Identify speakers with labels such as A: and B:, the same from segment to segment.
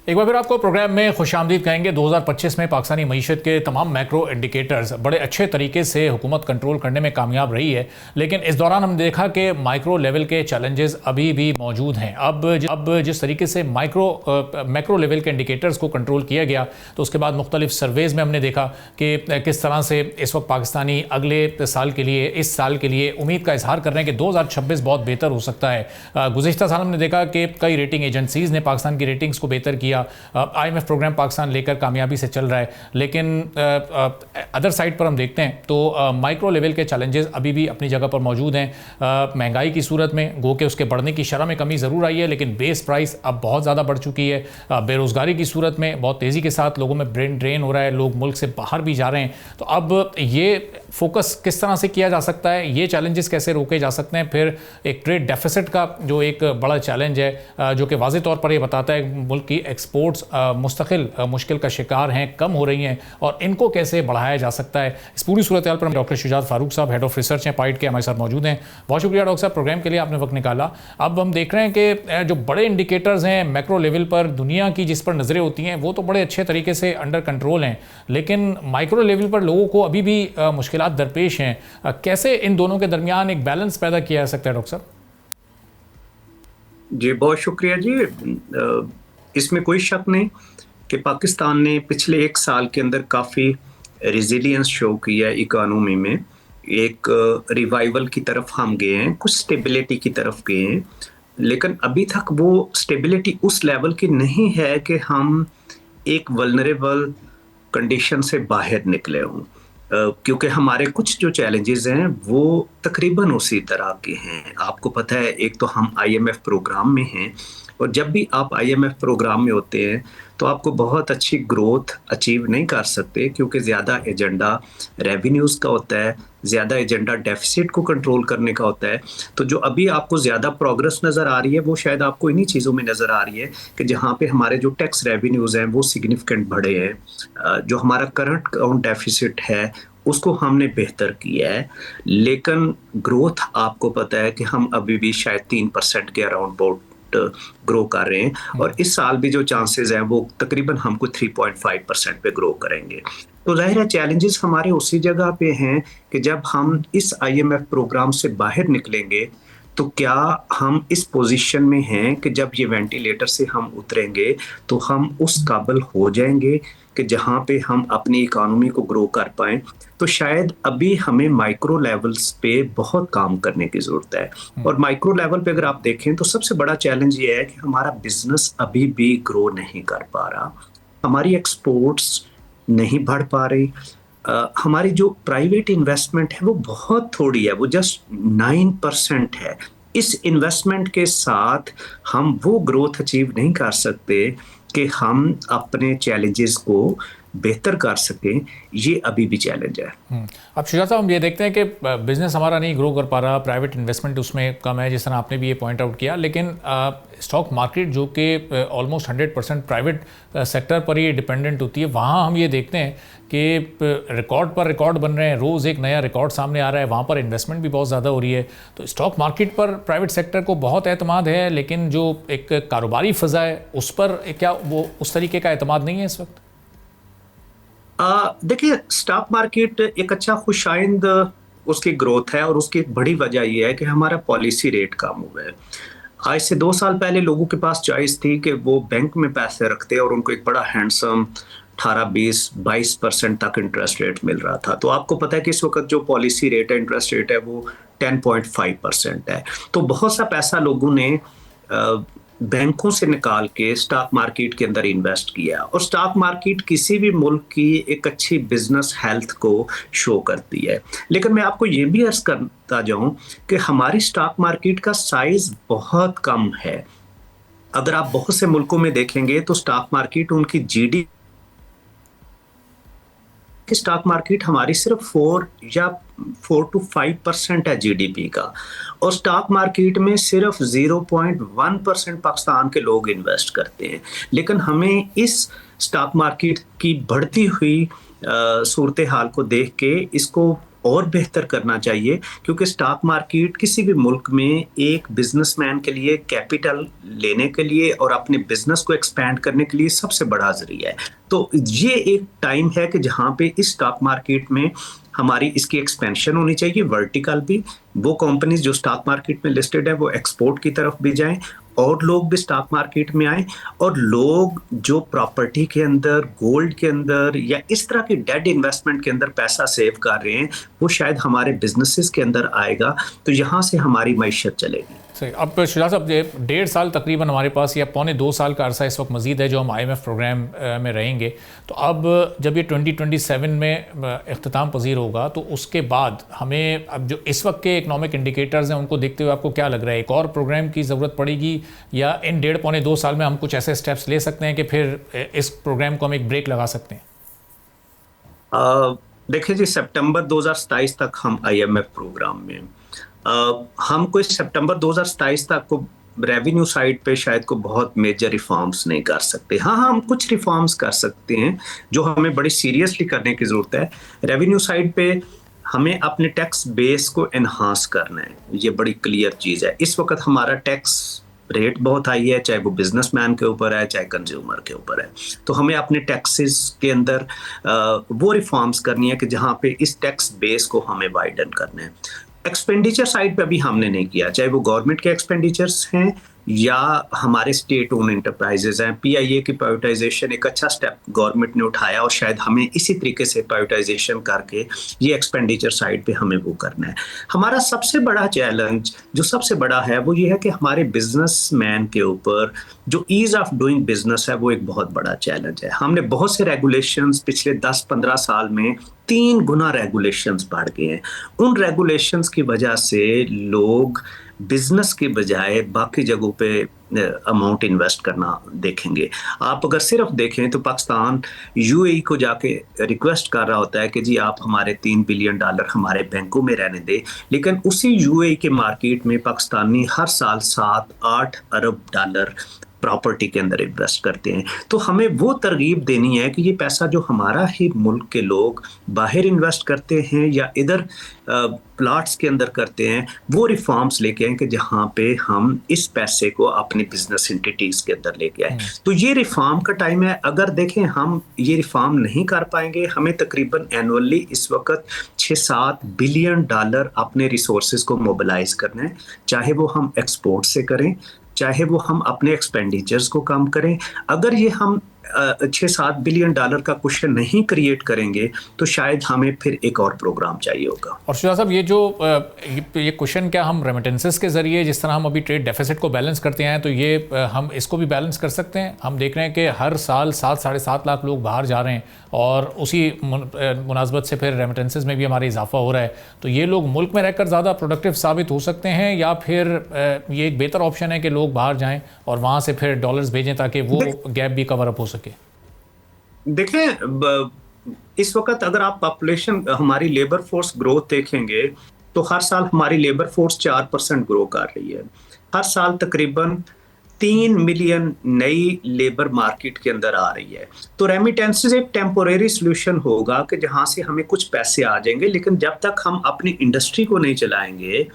A: एक बार फिर आपको प्रोग्राम में खुशामदीद कहेंगे। 2025 में पाकिस्तानी मईशत के तमाम मैक्रो इंडिकेटर्स बड़े अच्छे तरीके से हुकूमत कंट्रोल करने में कामयाब रही है, लेकिन इस दौरान हमने देखा कि माइक्रो लेवल के चैलेंजेस अभी भी मौजूद हैं। अब जिस तरीके से मैक्रो लेवल के इंडिकेटर्स को कंट्रोल किया गया, तो उसके बाद मुख्तलिफ सर्वेज़ में हमने देखा कि किस तरह से इस वक्त पाकिस्तानी अगले साल के लिए, इस साल के लिए उम्मीद का इजहार कर रहे हैं कि 2026 बहुत बेहतर हो सकता है। गुज़िश्ता साल हमने देखा कि कई रेटिंग एजेंसीज़ ने पाकिस्तान की रेटिंग्स को बेहतर किया। IMF प्रोग्राम पाकिस्तान लेकर कामयाबी से चल रहा है, लेकिन अदर साइड पर हम देखते हैं तो माइक्रो लेवल के चैलेंजेस अभी भी अपनी जगह पर मौजूद हैं। महंगाई की सूरत में गो के उसके बढ़ने की शरह में कमी ज़रूर आई है, लेकिन बेस प्राइस अब बहुत ज़्यादा बढ़ चुकी है। बेरोज़गारी की सूरत में बहुत तेज़ी के साथ लोगों में ब्रेन ड्रेन हो रहा है, लोग मुल्क से बाहर भी जा रहे हैं। तो अब ये फोकस किस तरह से किया जा सकता है, ये चैलेंजेस कैसे रोके जा सकते हैं? फिर एक ट्रेड डेफिसिट का जो एक बड़ा चैलेंज है, जो कि वाज़ेह तौर पर ये बताता है मुल्क की एक्सपोर्ट्स मुस्तकिल मुश्किल का शिकार हैं, कम हो रही हैं, और इनको कैसे बढ़ाया जा सकता है। इस पूरी सूरत हाल पर डॉक्टर शुजात फारूक साहब, हेड ऑफ रिसर्च हैं पाइट के, हमारे साथ मौजूद हैं। बहुत शुक्रिया डॉक्टर साहब, प्रोग्राम के लिए आपने वक्त निकाला। अब हम देख रहे हैं कि जो बड़े इंडिकेटर्स हैं मैक्रो लेवल पर, दुनिया की जिस पर नज़रें होती हैं, वो तो बड़े अच्छे तरीके से अंडर कंट्रोल हैं, लेकिन माइक्रो लेवल पर लोगों को अभी भी मुश्किलात दरपेश हैं। कैसे इन दोनों के दरमियान एक बैलेंस पैदा किया जा सकता है डॉक्टर साहब?
B: जी बहुत शुक्रिया जी। इसमें कोई शक नहीं कि पाकिस्तान ने पिछले एक साल के अंदर काफ़ी रेजिलियंस शो किया इकोनॉमी में। एक रिवाइवल की तरफ हम गए हैं, कुछ स्टेबिलिटी की तरफ गए हैं, लेकिन अभी तक वो स्टेबिलिटी उस लेवल की नहीं है कि हम एक वल्नरेबल कंडीशन से बाहर निकले हों, क्योंकि हमारे कुछ जो चैलेंजेस हैं वो तकरीबन उसी तरह के हैं। आपको पता है, एक तो हम IMF प्रोग्राम में हैं, और जब भी आप IMF प्रोग्राम में होते हैं तो आपको बहुत अच्छी ग्रोथ अचीव नहीं कर सकते, क्योंकि ज़्यादा एजेंडा रेवेन्यूज़ का होता है, ज़्यादा एजेंडा डेफिसिट को कंट्रोल करने का होता है। तो जो अभी आपको ज़्यादा प्रोग्रेस नज़र आ रही है, वो शायद आपको इन्हीं चीज़ों में नज़र आ रही है कि जहाँ पे हमारे जो टैक्स रेवेन्यूज़ हैं वो सिग्निफिकेंट बढ़े हैं, जो हमारा करंट अकाउंट डेफिसिट है उसको हमने बेहतर किया है, लेकिन ग्रोथ आपको पता है कि हम अभी भी शायद 3% के अराउंड बोर्ड ग्रो कर रहे हैं, और इस साल भी जो चांसेस हैं वो तकरीबन हमको 3.5% पे ग्रो करेंगे। तो जाहिर है चैलेंजेस हमारे उसी जगह पे हैं कि जब हम इस IMF प्रोग्राम से बाहर निकलेंगे तो क्या हम इस पोजीशन में हैं कि जब ये वेंटिलेटर से हम उतरेंगे तो हम उस काबिल हो जाएंगे कि जहाँ पे हम अपनी इकोनॉमी को ग्रो कर पाएं। तो शायद अभी हमें माइक्रो लेवल्स पे बहुत काम करने की ज़रूरत है। और माइक्रो लेवल पे अगर आप देखें तो सबसे बड़ा चैलेंज ये है कि हमारा बिजनेस अभी भी ग्रो नहीं कर पा रहा, हमारी एक्सपोर्ट्स नहीं बढ़ पा रही, हमारी जो प्राइवेट इन्वेस्टमेंट है वो बहुत थोड़ी है, वो जस्ट 9% है। इस इन्वेस्टमेंट के साथ हम वो ग्रोथ अचीव नहीं कर सकते कि हम अपने चैलेंजेस को बेहतर कर सकें। ये अभी भी चैलेंज है।
A: अब शुजात साहब, हम ये देखते हैं कि बिजनेस हमारा नहीं ग्रो कर पा रहा, प्राइवेट इन्वेस्टमेंट उसमें कम है, जिस तरह आपने भी ये पॉइंट आउट किया, लेकिन स्टॉक मार्केट जो कि ऑलमोस्ट 100% प्राइवेट सेक्टर पर ही डिपेंडेंट होती है, वहाँ हम ये देखते हैं कि रिकॉर्ड पर रिकॉर्ड बन रहे हैं, रोज़ एक नया रिकॉर्ड सामने आ रहा है, वहाँ पर इन्वेस्टमेंट भी बहुत ज़्यादा हो रही है। तो स्टॉक मार्केट पर प्राइवेट सेक्टर को बहुत एतमाद है, लेकिन जो एक कारोबारी फ़ज़ा है उस पर क्या वो उस तरीके का एतमाद नहीं है इस वक्त?
B: देखिए, स्टॉक मार्केट एक अच्छा खुशाइंद उसकी ग्रोथ है, और उसकी एक बड़ी वजह यह है कि हमारा पॉलिसी रेट कम हुआ है। आज से 2 साल पहले लोगों के पास चॉइस थी कि वो बैंक में पैसे रखते और उनको एक बड़ा हैंडसम 18-20-22% तक इंटरेस्ट रेट मिल रहा था। तो आपको पता है कि इस वक्त जो पॉलिसी रेट है, इंटरेस्ट रेट है, वो 10.5% है। तो बहुत सा पैसा लोगों ने बैंकों से निकाल के स्टॉक मार्केट के अंदर इन्वेस्ट किया, और स्टॉक मार्केट किसी भी मुल्क की एक अच्छी बिजनेस हेल्थ को शो करती है। लेकिन मैं आपको ये भी अर्ज करता जाऊं कि हमारी स्टॉक मार्केट का साइज बहुत कम है। अगर आप बहुत से मुल्कों में देखेंगे तो स्टॉक मार्केट उनकी GDP कि स्टॉक मार्केट हमारी सिर्फ 4 to 5% है GDP का, और स्टॉक मार्केट में सिर्फ 0.1% पाकिस्तान के लोग इन्वेस्ट करते हैं। लेकिन हमें इस स्टॉक मार्केट की बढ़ती हुई सूरत हाल को देख के इसको और बेहतर करना चाहिए, क्योंकि स्टॉक मार्केट किसी भी मुल्क में एक बिजनेसमैन के लिए कैपिटल लेने के लिए और अपने बिजनेस को एक्सपैंड करने के लिए सबसे बड़ा जरिया है। तो ये एक टाइम है कि जहां पे इस स्टॉक मार्केट में हमारी इसकी एक्सपेंशन होनी चाहिए, वर्टिकल भी। वो कंपनीज जो स्टॉक मार्केट में लिस्टेड है वो एक्सपोर्ट की तरफ भी जाएं और लोग भी स्टॉक मार्केट में आए, और लोग जो प्रॉपर्टी के अंदर, गोल्ड के अंदर या इस तरह की डेड इन्वेस्टमेंट के अंदर पैसा सेव कर रहे हैं, वो शायद हमारे बिजनेसेस के अंदर आएगा, तो यहाँ से हमारी मैशत चलेगी।
A: सही। अब शुजा साहब, 1.5 साल तकरीबन हमारे पास या पौने 2 साल का अरसा इस वक्त मजीद है जो हम IMF प्रोग्राम में रहेंगे। तो अब जब ये 2027 में इख्तिताम पजीर होगा तो उसके बाद हमें अब जो इस वक्त के इकनॉमिक इंडिकेटर्स हैं उनको देखते हुए आपको क्या लग रहा है, एक और प्रोग्राम की ज़रूरत पड़ेगी या इन 1.5 पौने 2 साल में हम कुछ ऐसे स्टेप्स ले सकते हैं कि फिर इस प्रोग्राम को हम एक ब्रेक लगा सकते हैं?
B: देखिए जी, सितंबर 2027 तक हम IMF प्रोग्राम में, हम कोई सितंबर 2027 तक को रेवेन्यू साइड पे शायद को बहुत मेजर रिफॉर्म्स नहीं कर सकते। हाँ, हम कुछ रिफॉर्म्स कर सकते हैं जो हमें बड़ी सीरियसली करने की जरूरत है। रेवेन्यू साइड पे हमें अपने टैक्स बेस को एनहांस करना है, ये बड़ी क्लियर चीज है। इस वक्त हमारा टैक्स रेट बहुत हाई है, चाहे वो बिजनेसमैन के ऊपर है चाहे कंज्यूमर के ऊपर है। तो हमें अपने टैक्सेस के अंदर वो रिफॉर्म्स करनी है कि जहाँ पे इस टैक्स बेस को हमें वाइडन करना है। एक्सपेंडिचर साइड पे अभी हमने नहीं किया, चाहे वो गवर्नमेंट के एक्सपेंडिचर्स हैं या हमारे स्टेट ओन एंटरप्राइजेज हैं। PIA की प्राइवेटाइजेशन एक अच्छा स्टेप गवर्नमेंट ने उठाया और शायद हमें इसी तरीके से प्राइवेटाइजेशन करके ये एक्सपेंडिचर साइड पे हमें वो करना है। हमारा सबसे बड़ा चैलेंज जो सबसे बड़ा है वो ये है कि हमारे बिजनेसमैन के ऊपर जो ईज ऑफ डूइंग बिजनेस है वो एक बहुत बड़ा चैलेंज है। हमने बहुत से रेगुलेशंस पिछले 10-15 साल में 3 गुना रेगुलेशंस बढ़ गए हैं। उन रेगुलेशंस की वजह से लोग बिजनेस के बजाय बाकी जगहों पे अमाउंट इन्वेस्ट करना देखेंगे। आप अगर सिर्फ देखें तो पाकिस्तान UAE को जाके रिक्वेस्ट कर रहा होता है कि जी आप हमारे $3 बिलियन हमारे बैंकों में रहने दें, लेकिन उसी UAE के मार्केट में पाकिस्तानी हर साल 7-8 अरब डॉलर प्रॉपर्टी के अंदर इन्वेस्ट करते हैं। तो हमें वो तरगीब देनी है कि ये पैसा जो हमारा ही मुल्क के लोग बाहर इन्वेस्ट करते हैं या इधर प्लॉट्स के अंदर करते हैं, वो रिफॉर्म्स लेके आए कि जहाँ पे हम इस पैसे को अपने बिजनेस एंटिटीज के अंदर लेके आए। तो ये रिफॉर्म का टाइम है। अगर देखें हम ये रिफॉर्म नहीं कर पाएंगे, हमें तकरीबन एनुअली इस वक्त $6-7 बिलियन अपने रिसोर्सेज को मोबिलाइज करना है, चाहे वो हम एक्सपोर्ट से करें चाहे वो हम अपने एक्सपेंडिचर्स को कम करें। अगर ये हम $6-7 बिलियन का क्वेश्चन नहीं क्रिएट करेंगे तो शायद हमें फिर एक और प्रोग्राम चाहिए होगा।
A: और शुजा साहब, ये जो ये क्वेश्चन क्या हम रेमिटेंसेस के जरिए, जिस तरह हम अभी ट्रेड डेफिसिट को बैलेंस करते हैं, तो ये हम इसको भी बैलेंस कर सकते हैं? हम देख रहे हैं कि हर साल 7-7.5 लाख लोग बाहर जा रहे हैं और उसी मुनासबत से फिर रेमिटेंसेस में भी हमारा इजाफा हो रहा है। तो ये लोग मुल्क में रहकर ज़्यादा प्रोडक्टिव साबित हो सकते हैं या फिर ये एक बेहतर ऑप्शन है कि लोग बाहर जाएँ और वहाँ से फिर डॉलर्स भेजें ताकि वो गैप भी कवर अप हो सके?
B: देखें, इस वक्त अगर आप पॉपुलेशन हमारी लेबर फोर्स ग्रोथ देखेंगे तो हर साल हमारी लेबर फोर्स 4% ग्रो कर रही है। हर साल तकरीबन 3 मिलियन नई लेबर मार्केट के अंदर आ रही है। तो रेमिटेंसेस एक टेम्पोरेरी सोल्यूशन होगा कि जहां से हमें कुछ पैसे आ जाएंगे, लेकिन जब तक हम अपनी इंडस्ट्री को नहीं चलाएंगे,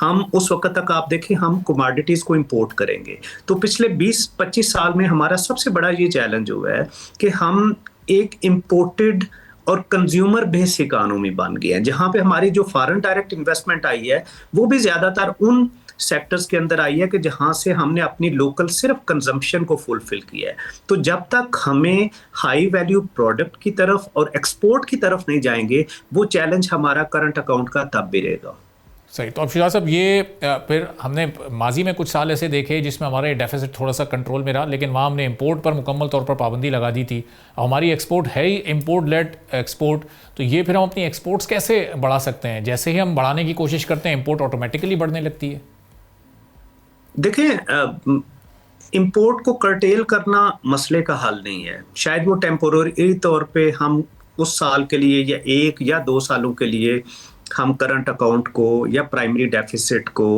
B: हम उस वक्त तक आप देखें हम कमोडिटीज को इंपोर्ट करेंगे। तो पिछले 20-25 साल में हमारा सबसे बड़ा ये चैलेंज हुआ है कि हम एक इंपोर्टेड और कंज्यूमर बेस्ड इकोनॉमी बन गए हैं, जहां पे हमारी जो फॉरेन डायरेक्ट इन्वेस्टमेंट आई है वो भी ज्यादातर उन सेक्टर्स के अंदर आई है कि जहां से हमने अपनी लोकल सिर्फ कंजम्पशन को फुलफिल किया है। तो जब तक हमें हाई वैल्यू प्रोडक्ट की तरफ और एक्सपोर्ट की तरफ नहीं जाएंगे, वो चैलेंज हमारा करंट अकाउंट का तब भी रहेगा।
A: सही। तो अब शुजा साहब, ये फिर हमने माजी में कुछ साल ऐसे देखे जिसमें हमारे डेफिसिट थोड़ा सा कंट्रोल में रहा, लेकिन वहाँ हमने इंपोर्ट पर मुकम्मल तौर पर पाबंदी लगा दी थी। हमारी एक्सपोर्ट है ही इंपोर्ट लेड एक्सपोर्ट, तो ये फिर हम अपनी एक्सपोर्ट्स कैसे बढ़ा सकते हैं? जैसे ही हम बढ़ाने की कोशिश करते हैं इंपोर्ट ऑटोमेटिकली बढ़ने लगती है।
B: देखें, इंपोर्ट को कर्टेल करना मसले का हल नहीं है। शायद वो टेम्पोररी तौर पे हम उस साल के लिए या 1 या 2 सालों के लिए हम करंट अकाउंट को या प्राइमरी डेफिसिट को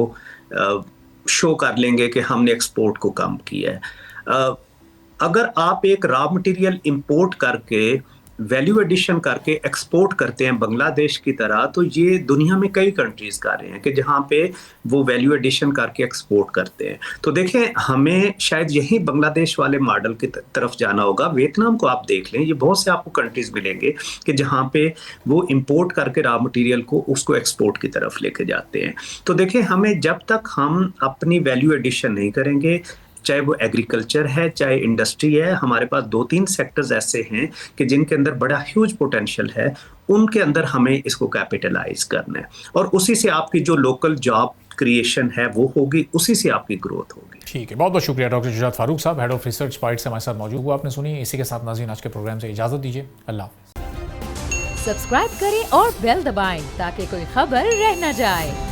B: शो कर लेंगे कि हमने एक्सपोर्ट को कम किया है। अगर आप एक रॉ मटेरियल इंपोर्ट करके वैल्यू एडिशन करके एक्सपोर्ट करते हैं बांग्लादेश की तरह, तो ये दुनिया में कई कंट्रीज कर रहे हैं कि जहाँ पे वो वैल्यू एडिशन करके एक्सपोर्ट करते हैं। तो देखें, हमें शायद यही बांग्लादेश वाले मॉडल की तरफ जाना होगा। वियतनाम को आप देख लें, ये बहुत से आपको कंट्रीज मिलेंगे कि जहाँ पे वो इंपोर्ट करके रॉ मटेरियल को उसको एक्सपोर्ट की तरफ लेके जाते हैं। तो देखें, हमें जब तक हम अपनी वैल्यू एडिशन नहीं करेंगे, चाहे वो एग्रीकल्चर है चाहे इंडस्ट्री है, हमारे पास 2-3 सेक्टर्स ऐसे हैं कि जिनके अंदर बड़ा ह्यूज पोटेंशियल है, उनके अंदर हमें इसको कैपिटलाइज करना है और उसी से आपकी जो लोकल जॉब क्रिएशन है वो होगी, उसी से आपकी ग्रोथ होगी।
A: ठीक है, बहुत बहुत शुक्रिया डॉक्टर शुजात फारूक साहब, हेड ऑफ रिसर्च पाइट से हमारे साथ मौजूद हुआ। आपने सुनी, इसी के साथ नाज़रीन आज के प्रोग्राम से इजाजत दीजिए। अल्लाह हाफ़िज़।
C: सब्सक्राइब करें और बेल दबाएं ताकि कोई खबर रह न जाए।